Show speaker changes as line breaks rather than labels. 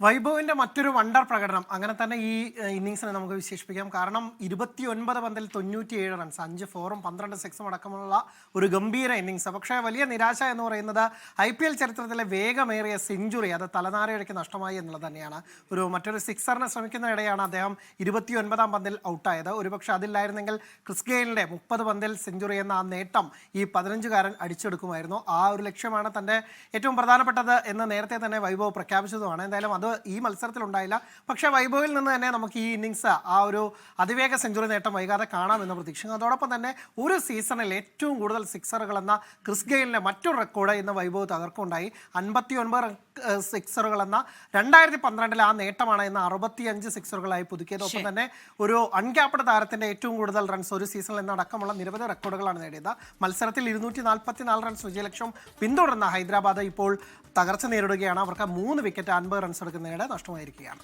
വൈഭവിന്റെ മറ്റൊരു വണ്ടർ പ്രകടനം അങ്ങനെ തന്നെ ഈ ഇന്നിങ്സിനെ നമുക്ക് വിശേഷിപ്പിക്കാം. കാരണം 29 പന്തിൽ 97 റൺസ്, 5 ഫോറും 12 സിക്സും അടക്കമുള്ള ഒരു ഗംഭീര ഇന്നിങ്സ്. പക്ഷേ വലിയ നിരാശ എന്ന് പറയുന്നത് IPL ചരിത്രത്തിലെ വേഗമേറിയ സെഞ്ചുറി അത് തലനാരിഴയ്ക്ക് നഷ്ടമായി എന്നുള്ളത് തന്നെയാണ്. മറ്റൊരു സിക്സറിന് ശ്രമിക്കുന്നതിനിടെയാണ് അദ്ദേഹം 29-ാം പന്തിൽ ഔട്ടായത്. ഒരുപക്ഷെ അതില്ലായിരുന്നെങ്കിൽ ക്രിസ് ഗെയിലിന്റെ 30 പന്തിൽ സെഞ്ചുറി എന്ന ആ നേട്ടം ഈ 15-കാരൻ അടിച്ചെടുക്കുമായിരുന്നു. ആ ഒരു ലക്ഷ്യമാണ് തൻ്റെ ഏറ്റവും പ്രധാനപ്പെട്ടത് എന്ന് നേരത്തെ തന്നെ വൈഭവ് പ്രഖ്യാപിച്ചതുമാണ്. എന്തായാലും അത് ഈ മത്സരത്തിൽ ഉണ്ടായില്ല. പക്ഷേ വൈഭവിൽ നിന്ന് തന്നെ നമുക്ക് ഈ ഇന്നിങ്സ് ആ ഒരു അതിവേഗ സെഞ്ചുറി നേട്ടം വൈകാതെ കാണാമെന്ന് പ്രതീക്ഷിക്കുന്നു. അതോടൊപ്പം തന്നെ ഒരു സീസണിൽ ഏറ്റവും കൂടുതൽ സിക്സറുകൾ എന്ന ക്രിസ് ഗെയിലിന്റെ മറ്റൊരു റെക്കോർഡ് ഇന്ന് വൈഭവ് തകർക്കുണ്ടായി. 59 സിക്സറുകൾ എന്ന 2012 ആ നേട്ടമാണ് ഇന്ന് 65 സിക്സറുകളായി പുതുക്കിയത്. ഒപ്പം തന്നെ ഒരു അൺക്യാപ്ഡ് താരത്തിന്റെ ഏറ്റവും കൂടുതൽ റൺസ് ഒരു സീസണിൽ എന്നടക്കമുള്ള നിരവധി റെക്കോർഡുകളാണ് നേടിയത്. മത്സരത്തിൽ 244 റൺസ് വിജയലക്ഷ്യം പിന്തുടർന്ന ഹൈദരാബാദ് ഇപ്പോൾ തകർച്ച നേരിടുകയാണ്. അവർക്ക് 3 വിക്കറ്റ് 50 റൺസ് എടുക്കുന്നതിനിടെ നഷ്ടമായിരിക്കുകയാണ്.